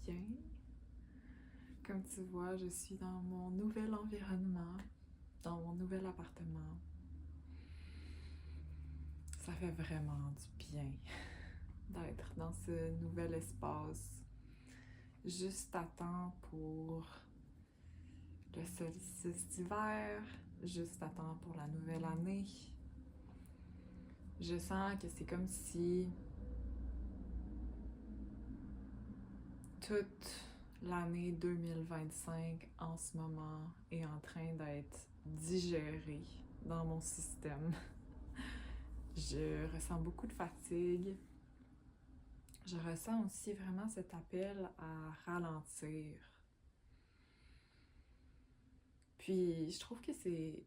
bien. Comme tu vois, je suis dans mon nouvel environnement, dans mon nouvel appartement. Ça fait vraiment du bien d'être dans ce nouvel espace, juste à temps pour le solstice d'hiver, juste à temps pour la nouvelle année. Je sens que c'est comme si toute l'année 2025 en ce moment est en train d'être digérée dans mon système. Je ressens beaucoup de fatigue. Je ressens aussi vraiment cet appel à ralentir. Puis je trouve que c'est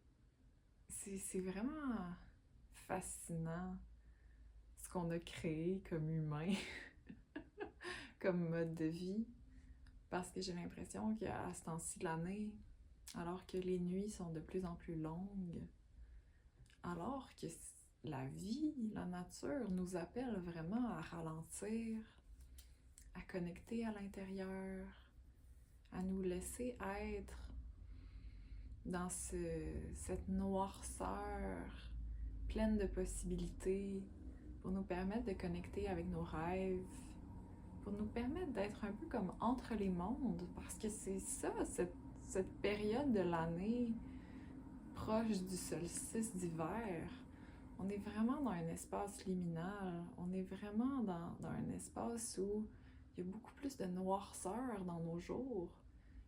vraiment fascinant ce qu'on a créé comme humain, comme mode de vie, parce que j'ai l'impression qu'à ce temps-ci de l'année, alors que les nuits sont de plus en plus longues, alors que la vie, la nature nous appelle vraiment à ralentir, à connecter à l'intérieur, à nous laisser être dans cette noirceur pleine de possibilités pour nous permettre de connecter avec nos rêves, pour nous permettre d'être un peu comme entre les mondes, parce que c'est ça, cette période de l'année proche du solstice d'hiver. On est vraiment dans un espace liminal, on est vraiment dans un espace où il y a beaucoup plus de noirceur dans nos jours.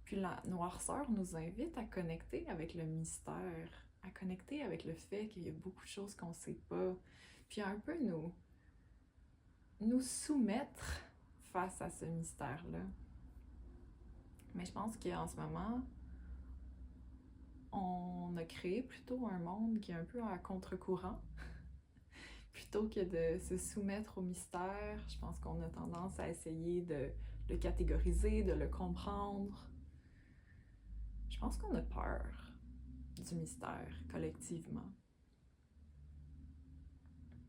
Puis la noirceur nous invite à connecter avec le mystère, à connecter avec le fait qu'il y a beaucoup de choses qu'on ne sait pas, puis un peu nous soumettre face à ce mystère-là. Mais je pense qu'en ce moment, on a créé plutôt un monde qui est un peu à contre-courant. Plutôt que de se soumettre au mystère, je pense qu'on a tendance à essayer de le catégoriser, de le comprendre. Je pense qu'on a peur du mystère collectivement.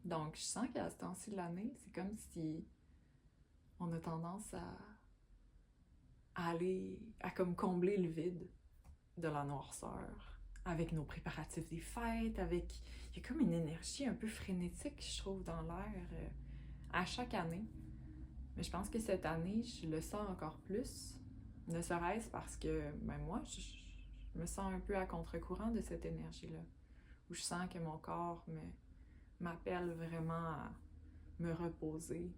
Donc, je sens qu'à ce temps-ci de l'année, c'est comme si on a tendance à comme combler le vide de la noirceur, avec nos préparatifs des fêtes, il y a comme une énergie un peu frénétique, je trouve, dans l'air à chaque année. Mais je pense que cette année, je le sens encore plus, ne serait-ce parce que moi, je me sens un peu à contre-courant de cette énergie-là, où je sens que mon corps m'appelle vraiment à me reposer,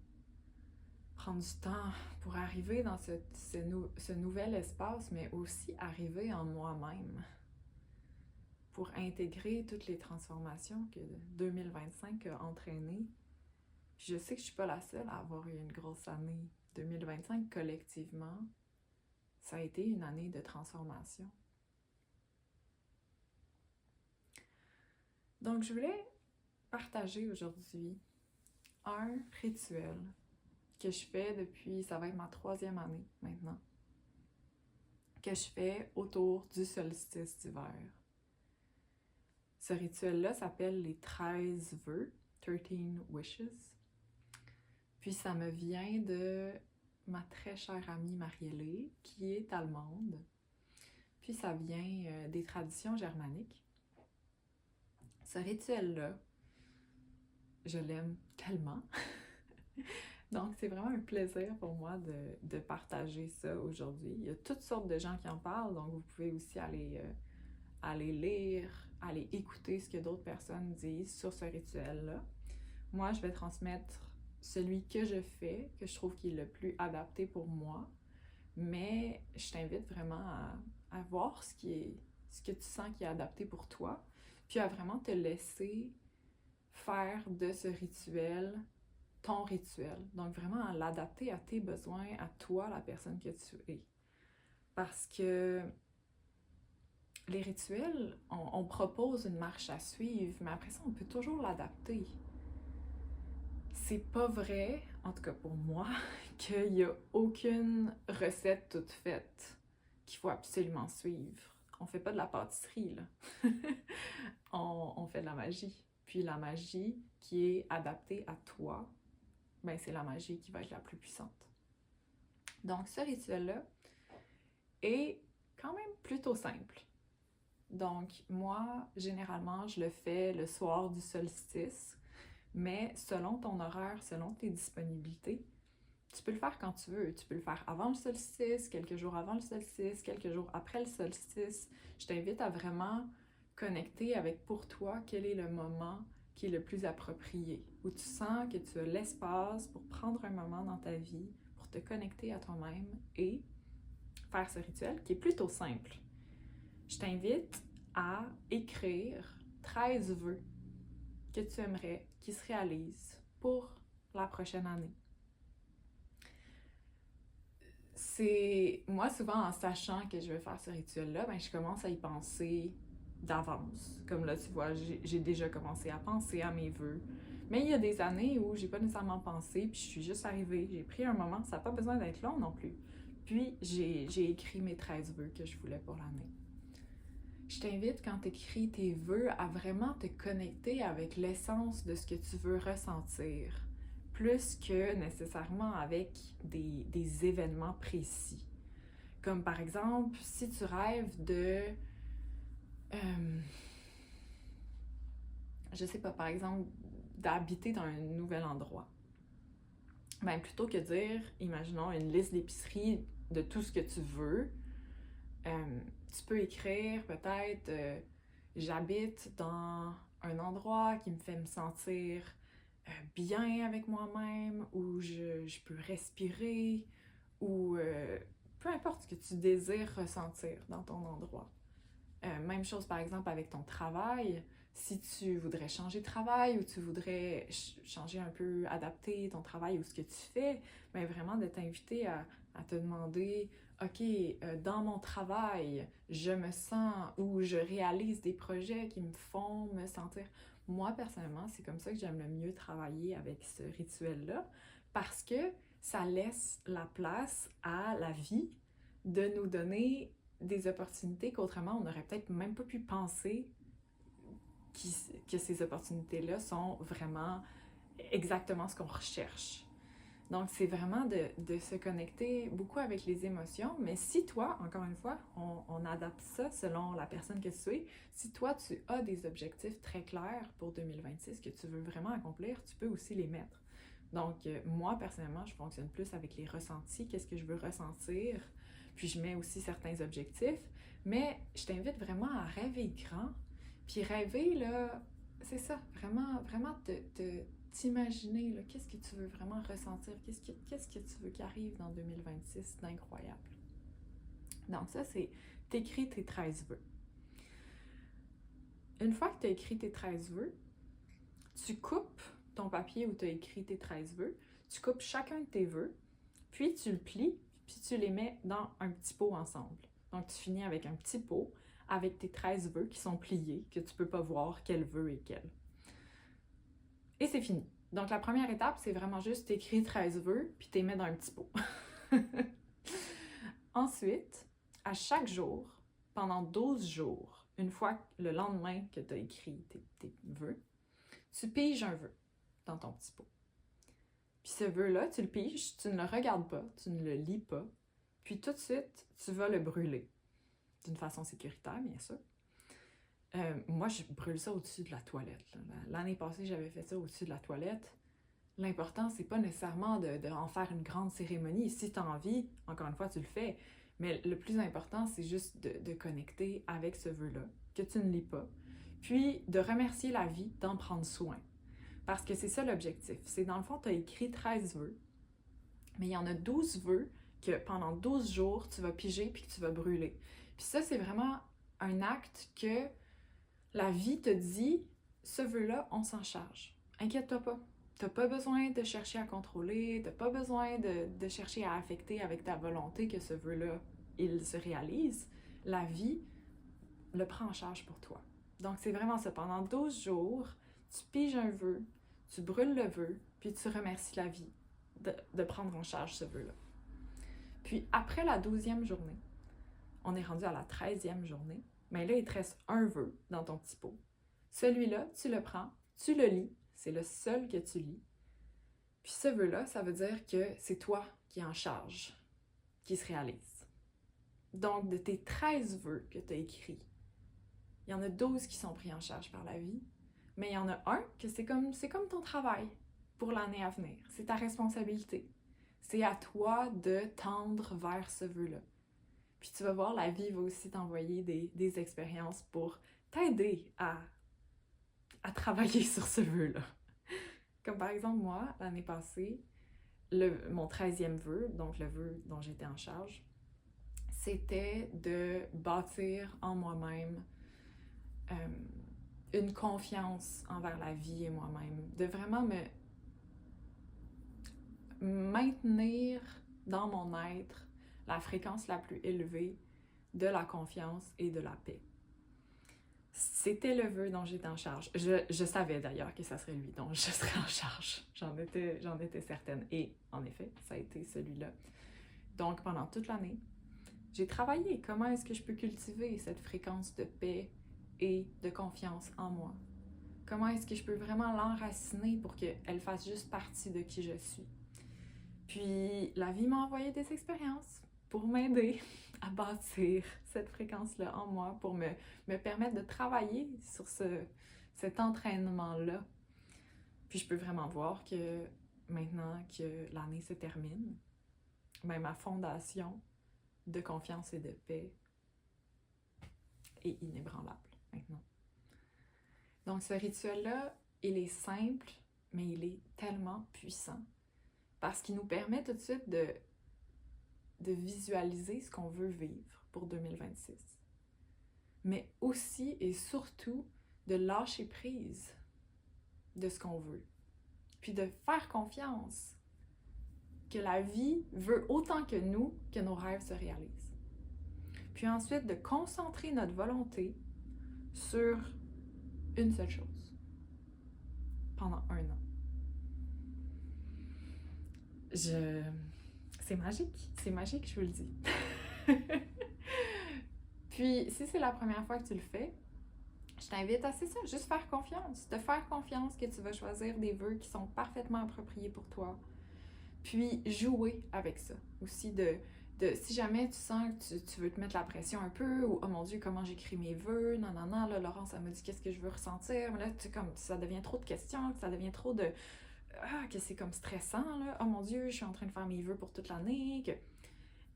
prendre du temps pour arriver dans ce nouvel espace, mais aussi arriver en moi-même, pour intégrer toutes les transformations que 2025 a entraînées. Puis je sais que je suis pas la seule à avoir eu une grosse année. 2025, collectivement, ça a été une année de transformation. Donc, je voulais partager aujourd'hui un rituel que je fais depuis, ça va être ma 3e année maintenant, que je fais autour du solstice d'hiver. Ce rituel-là s'appelle les 13 vœux, 13 wishes. Puis ça me vient de ma très chère amie Marielle, qui est allemande. Puis ça vient des traditions germaniques. Ce rituel-là, je l'aime tellement. Donc c'est vraiment un plaisir pour moi de partager ça aujourd'hui. Il y a toutes sortes de gens qui en parlent, donc vous pouvez aussi aller lire, aller écouter ce que d'autres personnes disent sur ce rituel-là. Moi, je vais transmettre celui que je fais, que je trouve qui est le plus adapté pour moi, mais je t'invite vraiment à voir ce que tu sens qui est adapté pour toi, puis à vraiment te laisser faire de ce rituel ton rituel. Donc vraiment à l'adapter à tes besoins, à toi, la personne que tu es. Parce que les rituels, on propose une marche à suivre, mais après ça, on peut toujours l'adapter. C'est pas vrai, en tout cas pour moi, qu'il n'y a aucune recette toute faite qu'il faut absolument suivre. On fait pas de la pâtisserie, là. on fait de la magie. Puis la magie qui est adaptée à toi, ben c'est la magie qui va être la plus puissante. Donc, ce rituel-là est quand même plutôt simple. Donc, moi, généralement, je le fais le soir du solstice, mais selon ton horaire, selon tes disponibilités, tu peux le faire quand tu veux. Tu peux le faire avant le solstice, quelques jours avant le solstice, quelques jours après le solstice. Je t'invite à vraiment connecter avec pour toi quel est le moment qui est le plus approprié, où tu sens que tu as l'espace pour prendre un moment dans ta vie, pour te connecter à toi-même et faire ce rituel qui est plutôt simple. Je t'invite à écrire 13 vœux que tu aimerais qui se réalisent pour la prochaine année. Moi, souvent, en sachant que je vais faire ce rituel-là, je commence à y penser d'avance. Comme là, tu vois, j'ai déjà commencé à penser à mes vœux. Mais il y a des années où j'ai pas nécessairement pensé, puis je suis juste arrivée, j'ai pris un moment, ça n'a pas besoin d'être long non plus. Puis, j'ai écrit mes 13 vœux que je voulais pour l'année. Je t'invite, quand tu écris tes vœux, à vraiment te connecter avec l'essence de ce que tu veux ressentir, plus que nécessairement avec des événements précis. Comme par exemple, si tu rêves de... je sais pas, par exemple, d'habiter dans un nouvel endroit. Plutôt que dire, imaginons, une liste d'épicerie de tout ce que tu veux, tu peux écrire peut-être j'habite dans un endroit qui me fait me sentir bien avec moi-même, où je peux respirer, ou peu importe ce que tu désires ressentir dans ton endroit. Même chose par exemple avec ton travail. Si tu voudrais changer de travail ou tu voudrais changer un peu, adapter ton travail ou ce que tu fais, vraiment de t'inviter à te demander OK, dans mon travail, je me sens ou je réalise des projets qui me font me sentir. Moi, personnellement, c'est comme ça que j'aime le mieux travailler avec ce rituel-là parce que ça laisse la place à la vie de nous donner des opportunités qu'autrement on n'aurait peut-être même pas pu penser que ces opportunités-là sont vraiment exactement ce qu'on recherche. Donc, c'est vraiment de se connecter beaucoup avec les émotions, mais si toi, encore une fois, on adapte ça selon la personne que tu es, si toi, tu as des objectifs très clairs pour 2026 que tu veux vraiment accomplir, tu peux aussi les mettre. Donc, moi, personnellement, je fonctionne plus avec les ressentis, qu'est-ce que je veux ressentir, puis je mets aussi certains objectifs, mais je t'invite vraiment à rêver grand, puis rêver, là, c'est ça, vraiment, vraiment t'imaginer, là, qu'est-ce que tu veux vraiment ressentir, qu'est-ce que tu veux qui arrive dans 2026 d'incroyable. Donc ça, c'est t'écris tes 13 vœux. Une fois que tu as écrit tes 13 vœux, tu coupes ton papier où tu as écrit tes 13 vœux, tu coupes chacun de tes vœux, puis tu le plies, puis tu les mets dans un petit pot ensemble. Donc tu finis avec un petit pot avec tes 13 vœux qui sont pliés, que tu peux pas voir quel vœu est quel. Et c'est fini. Donc la première étape, c'est vraiment juste t'écris 13 vœux, puis t'es mets dans un petit pot. Ensuite, à chaque jour, pendant 12 jours, une fois le lendemain que tu as écrit tes vœux, tu piges un vœu dans ton petit pot. Puis ce vœu-là, tu le piges, tu ne le regardes pas, tu ne le lis pas, puis tout de suite, tu vas le brûler. D'une façon sécuritaire, bien sûr. Moi, je brûle ça au-dessus de la toilette. Là. L'année passée, j'avais fait ça au-dessus de la toilette. L'important, c'est pas nécessairement d'en faire une grande cérémonie. Si tu as envie, encore une fois, tu le fais. Mais le plus important, c'est juste de connecter avec ce vœu-là, que tu ne lis pas. Puis de remercier la vie, d'en prendre soin. Parce que c'est ça l'objectif. C'est dans le fond, tu as écrit 13 vœux, mais il y en a 12 vœux que pendant 12 jours, tu vas piger puis que tu vas brûler. Puis ça, c'est vraiment un acte que la vie te dit, ce vœu-là, on s'en charge. Inquiète-toi pas. T'as pas besoin de chercher à contrôler, t'as pas besoin de chercher à affecter avec ta volonté que ce vœu-là, il se réalise. La vie le prend en charge pour toi. Donc c'est vraiment ça. Pendant 12 jours, tu piges un vœu, tu brûles le vœu, puis tu remercies la vie de prendre en charge ce vœu-là. Puis après la 12e journée, on est rendu à la 13e journée, mais là, il te reste un vœu dans ton petit pot. Celui-là, tu le prends, tu le lis, c'est le seul que tu lis. Puis ce vœu-là, ça veut dire que c'est toi qui es en charge qui se réalisent. Donc, de tes 13 vœux que tu as écrits, il y en a 12 qui sont pris en charge par la vie, mais il y en a un que c'est comme ton travail pour l'année à venir. C'est ta responsabilité. C'est à toi de tendre vers ce vœu-là. Puis tu vas voir, la vie va aussi t'envoyer des expériences pour t'aider à travailler sur ce vœu-là. Comme par exemple, moi, l'année passée, mon 13e vœu, donc le vœu dont j'étais en charge, c'était de bâtir en moi-même une confiance envers la vie et moi-même, de vraiment me maintenir dans mon être la fréquence la plus élevée de la confiance et de la paix. C'était le vœu dont j'étais en charge. Je savais d'ailleurs que ça serait lui dont je serais en charge. J'en étais certaine. Et en effet, ça a été celui-là. Donc pendant toute l'année, j'ai travaillé. Comment est-ce que je peux cultiver cette fréquence de paix et de confiance en moi? Comment est-ce que je peux vraiment l'enraciner pour qu'elle fasse juste partie de qui je suis? Puis la vie m'a envoyé des expériences pour m'aider à bâtir cette fréquence-là en moi, pour me permettre de travailler sur cet entraînement-là. Puis je peux vraiment voir que maintenant que l'année se termine, ben ma fondation de confiance et de paix est inébranlable maintenant. Donc ce rituel-là, il est simple, mais il est tellement puissant parce qu'il nous permet tout de suite de visualiser ce qu'on veut vivre pour 2026. Mais aussi et surtout de lâcher prise de ce qu'on veut. Puis de faire confiance que la vie veut autant que nous que nos rêves se réalisent. Puis ensuite de concentrer notre volonté sur une seule chose pendant 1 an. C'est magique, je vous le dis. Puis, si c'est la première fois que tu le fais, je t'invite à, c'est ça, juste faire confiance. De faire confiance que tu vas choisir des vœux qui sont parfaitement appropriés pour toi. Puis, jouer avec ça. Aussi, si jamais tu sens que tu veux te mettre la pression un peu, ou « Oh mon Dieu, comment j'écris mes vœux? Non, là, Laurence, elle m'a dit qu'est-ce que je veux ressentir. » Mais là, ça devient trop de questions, ça devient trop de... que c'est comme stressant, là. « Oh mon Dieu, je suis en train de faire mes vœux pour toute l'année. »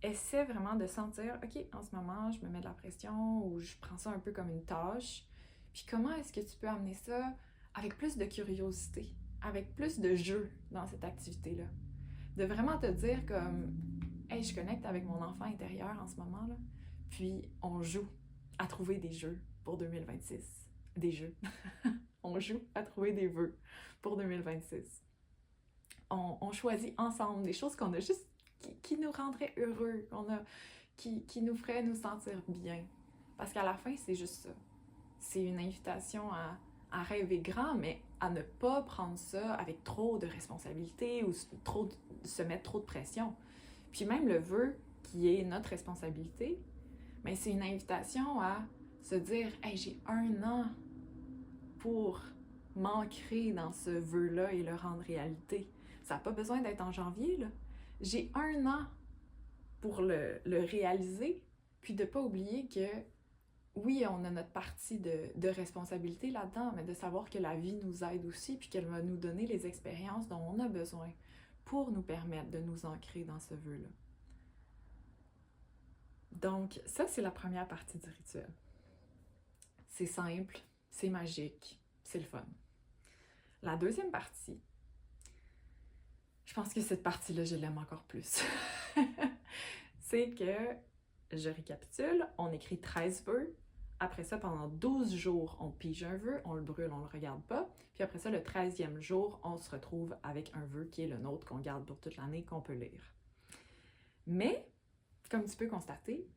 Essaie vraiment de sentir, OK, en ce moment, je me mets de la pression ou je prends ça un peu comme une tâche. Puis comment est-ce que tu peux amener ça avec plus de curiosité, avec plus de jeu dans cette activité-là? De vraiment te dire comme, hey, je connecte avec mon enfant intérieur en ce moment, là. Puis on joue à trouver des jeux pour 2026. Des jeux. On joue à trouver des vœux pour 2026. On choisit ensemble des choses qu'on a juste qui nous rendraient heureux, qui nous ferait nous sentir bien. Parce qu'à la fin, c'est juste ça. C'est une invitation à rêver grand, mais à ne pas prendre ça avec trop de responsabilités ou se mettre trop de pression. Puis même le vœu qui est notre responsabilité, mais c'est une invitation à se dire « Hey, j'ai 1 an pour m'ancrer dans ce vœu-là et le rendre réalité. » Ça n'a pas besoin d'être en janvier, là. J'ai 1 an pour le réaliser, puis de ne pas oublier que oui, on a notre partie de responsabilité là-dedans, mais de savoir que la vie nous aide aussi, puis qu'elle va nous donner les expériences dont on a besoin pour nous permettre de nous ancrer dans ce vœu-là. Donc, ça, c'est la première partie du rituel. C'est simple, c'est magique, c'est le fun. La deuxième partie, je pense que cette partie-là, je l'aime encore plus. C'est que, je récapitule, on écrit 13 vœux. Après ça, pendant 12 jours, on pige un vœu, on le brûle, on le regarde pas. Puis après ça, le 13e jour, on se retrouve avec un vœu qui est le nôtre, qu'on garde pour toute l'année, qu'on peut lire. Mais, comme tu peux constater,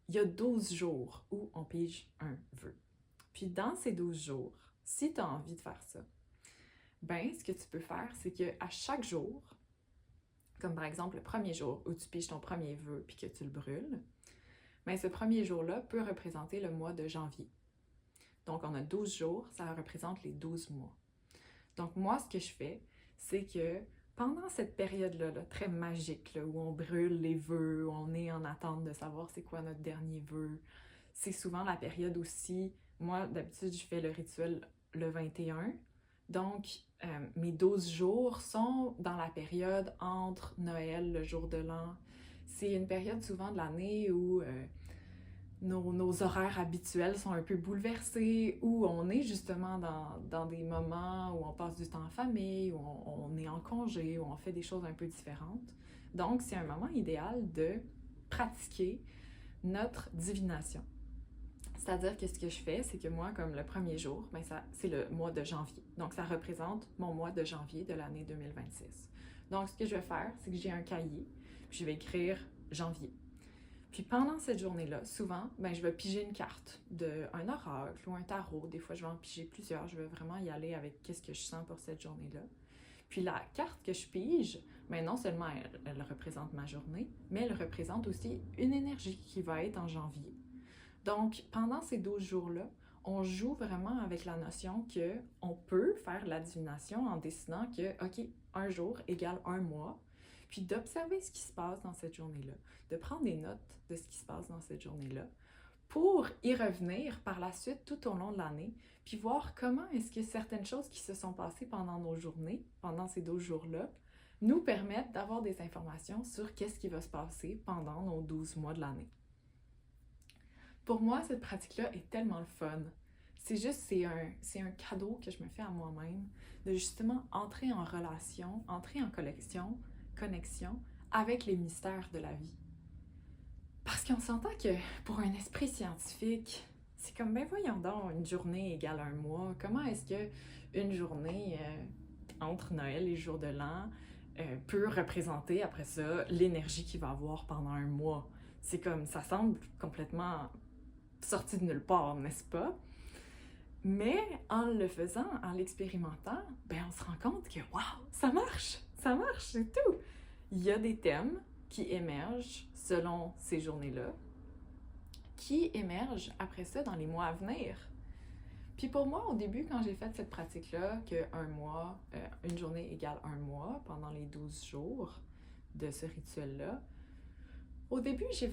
il y a 12 jours où on pige un vœu. Puis dans ces 12 jours, si tu as envie de faire ça, ben ce que tu peux faire, c'est qu'à chaque jour, comme par exemple le premier jour où tu piges ton premier vœu puis que tu le brûles, mais ce premier jour-là peut représenter le mois de janvier. Donc, on a 12 jours, ça représente les 12 mois. Donc, moi, ce que je fais, c'est que Pendant cette période-là, là, très magique, là, où on brûle les vœux, où on est en attente de savoir c'est quoi notre dernier vœu, c'est souvent la période aussi, moi d'habitude je fais le rituel le 21, donc mes 12 jours sont dans la période entre Noël, le jour de l'an. C'est une période souvent de l'année où nos horaires habituels sont un peu bouleversés, où on est justement dans des moments où on passe du temps en famille, où on est en congé, où on fait des choses un peu différentes. Donc, c'est un moment idéal de pratiquer notre divination. C'est-à-dire que ce que je fais, c'est que moi, comme le premier jour, ben c'est le mois de janvier. Donc, ça représente mon mois de janvier de l'année 2026. Donc, ce que je vais faire, c'est que j'ai un cahier, puis je vais écrire janvier. Puis pendant cette journée-là, souvent, ben, je vais piger une carte d'un oracle ou un tarot. Des fois, je vais en piger plusieurs. Je vais vraiment y aller avec qu'est-ce que je sens pour cette journée-là. Puis la carte que je pige, ben, non seulement elle représente ma journée, mais elle représente aussi une énergie qui va être en janvier. Donc, pendant ces 12 jours-là, on joue vraiment avec la notion qu'on peut faire la divination en décidant que, OK, un jour égale un mois, puis d'observer ce qui se passe dans cette journée-là, de prendre des notes de ce qui se passe dans cette journée-là, pour y revenir par la suite tout au long de l'année, puis voir comment est-ce que certaines choses qui se sont passées pendant nos journées, pendant ces 12 jours-là, nous permettent d'avoir des informations sur qu'est-ce qui va se passer pendant nos 12 mois de l'année. Pour moi, cette pratique-là est tellement le fun. C'est un cadeau que je me fais à moi-même de justement entrer en relation, entrer en connexion avec les mystères de la vie. Parce qu'on s'entend que pour un esprit scientifique, c'est comme, ben voyons donc, une journée égale un mois. Comment est-ce que une journée entre Noël et le jour de l'an peut représenter après ça l'énergie qu'il va avoir pendant un mois? C'est comme, ça semble complètement sorti de nulle part, n'est-ce pas? Mais en le faisant, en l'expérimentant, ben on se rend compte que waouh, ça marche, c'est tout. Il y a des thèmes qui émergent selon ces journées-là, qui émergent après ça dans les mois à venir. Puis pour moi, au début, quand j'ai fait cette pratique-là, que un mois, une journée égale un mois pendant les 12 jours de ce rituel-là, au début, je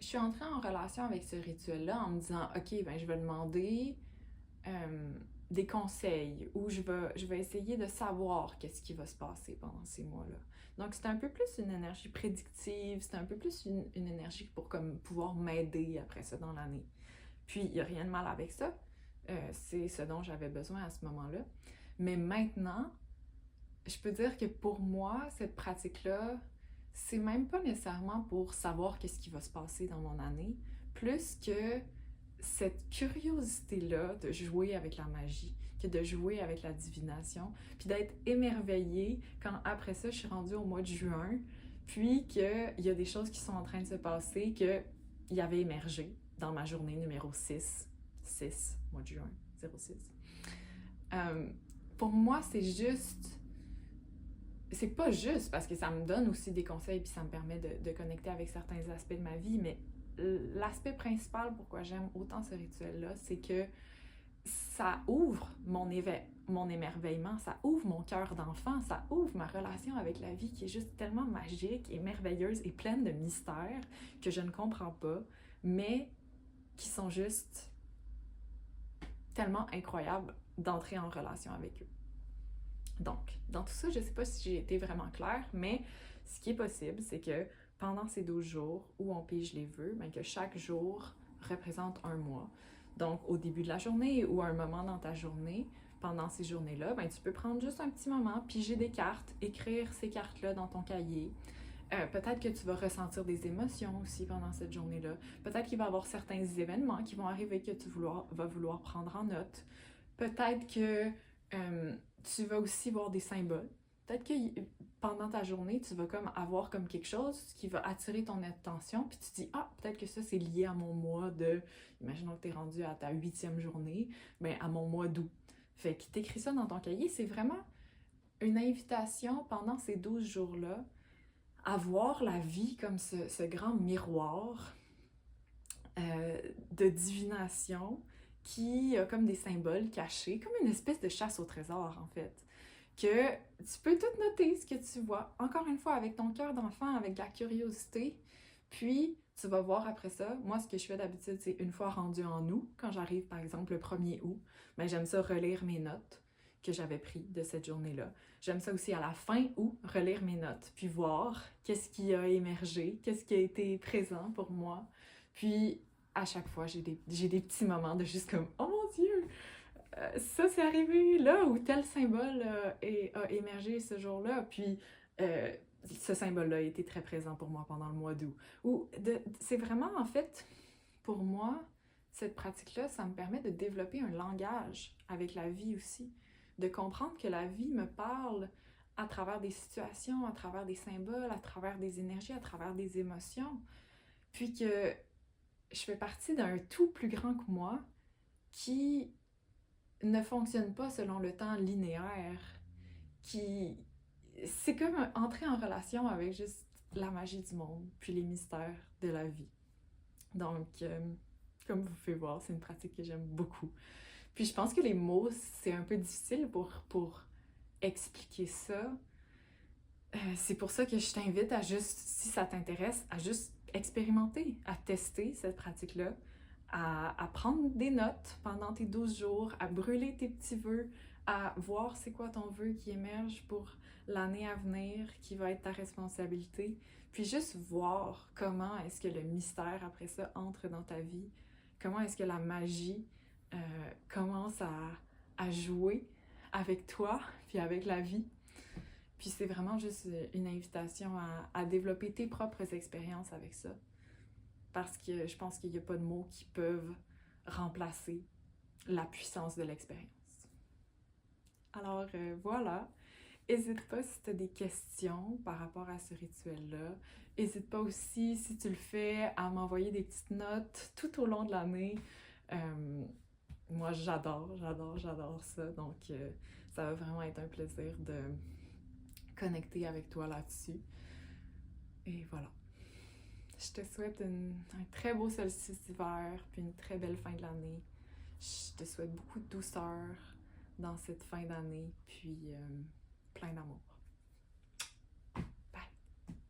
suis entrée en relation avec ce rituel-là en me disant, OK, ben je vais demander des conseils ou je vais essayer de savoir qu'est-ce qui va se passer pendant ces mois-là. Donc, c'est un peu plus une énergie prédictive, c'est un peu plus une énergie pour comme, pouvoir m'aider après ça dans l'année. Puis, il n'y a rien de mal avec ça. C'est ce dont j'avais besoin à ce moment-là. Mais maintenant, je peux dire que pour moi, cette pratique-là, c'est même pas nécessairement pour savoir qu'est-ce qui va se passer dans mon année, plus que cette curiosité-là de jouer avec la magie, que de jouer avec la divination, puis d'être émerveillée quand après ça, je suis rendue au mois de juin, puis qu'il y a des choses qui sont en train de se passer, qu'il y avait émergé dans ma journée numéro 6, mois de juin, 06. Pour moi, c'est pas juste parce que ça me donne aussi des conseils puis ça me permet de connecter avec certains aspects de ma vie, mais l'aspect principal pourquoi j'aime autant ce rituel-là, c'est que ça ouvre mon émerveillement, ça ouvre mon cœur d'enfant, ça ouvre ma relation avec la vie qui est juste tellement magique et merveilleuse et pleine de mystères que je ne comprends pas, mais qui sont juste tellement incroyables d'entrer en relation avec eux. Donc, dans tout ça, je ne sais pas si j'ai été vraiment claire, mais ce qui est possible, c'est que pendant ces 12 jours où on pige les vœux, ben que chaque jour représente un mois. Donc, au début de la journée ou à un moment dans ta journée, pendant ces journées-là, ben, tu peux prendre juste un petit moment, piger des cartes, écrire ces cartes-là dans ton cahier. Peut-être que tu vas ressentir des émotions aussi pendant cette journée-là. Peut-être qu'il va y avoir certains événements qui vont arriver que tu vas vouloir prendre en note. Peut-être que tu vas aussi voir des symboles. Peut-être que pendant ta journée, tu vas comme avoir comme quelque chose qui va attirer ton attention, puis tu te dis, ah, peut-être que ça, c'est lié à mon mois de, imaginons que tu es rendu à ta 8e journée, ben à mon mois d'août. Fait que t'écris ça dans ton cahier, c'est vraiment une invitation pendant ces 12 jours-là à voir la vie comme ce grand miroir de divination qui a comme des symboles cachés, comme une espèce de chasse au trésor en fait. que tu peux tout noter ce que tu vois, encore une fois, avec ton cœur d'enfant, avec de la curiosité, puis tu vas voir après ça. Moi, ce que je fais d'habitude, c'est une fois rendu en août, quand j'arrive par exemple le 1er août, ben, j'aime ça relire mes notes que j'avais prises de cette journée-là. J'aime ça aussi à la fin août, relire mes notes, puis voir qu'est-ce qui a émergé, qu'est-ce qui a été présent pour moi. Puis à chaque fois, j'ai des petits moments de juste comme « Oh mon Dieu! Ça, c'est arrivé là où tel symbole a émergé ce jour-là. » Puis euh, ce symbole-là a été très présent pour moi pendant le mois d'août. C'est vraiment, en fait, pour moi, cette pratique-là, ça me permet de développer un langage avec la vie aussi. De comprendre que la vie me parle à travers des situations, à travers des symboles, à travers des énergies, à travers des émotions. Puis que je fais partie d'un tout plus grand que moi qui ne fonctionne pas selon le temps linéaire, qui... C'est comme entrer en relation avec juste la magie du monde, puis les mystères de la vie. Donc, comme vous pouvez voir, c'est une pratique que j'aime beaucoup. Puis je pense que les mots, c'est un peu difficile pour expliquer ça. C'est pour ça que je t'invite à juste, si ça t'intéresse, à juste expérimenter, à tester cette pratique-là, à prendre des notes pendant tes 12 jours, à brûler tes petits vœux, à voir c'est quoi ton vœu qui émerge pour l'année à venir, qui va être ta responsabilité, puis juste voir comment est-ce que le mystère après ça entre dans ta vie, comment est-ce que la magie commence à jouer avec toi, puis avec la vie. Puis c'est vraiment juste une invitation à développer tes propres expériences avec ça. Parce que je pense qu'il n'y a pas de mots qui peuvent remplacer la puissance de l'expérience. Alors voilà, n'hésite pas si tu as des questions par rapport à ce rituel-là. N'hésite pas aussi, si tu le fais, à m'envoyer des petites notes tout au long de l'année. Moi, j'adore ça. Donc, ça va vraiment être un plaisir de connecter avec toi là-dessus. Et voilà. Je te souhaite un très beau solstice d'hiver, puis une très belle fin de l'année. Je te souhaite beaucoup de douceur dans cette fin d'année, puis plein d'amour.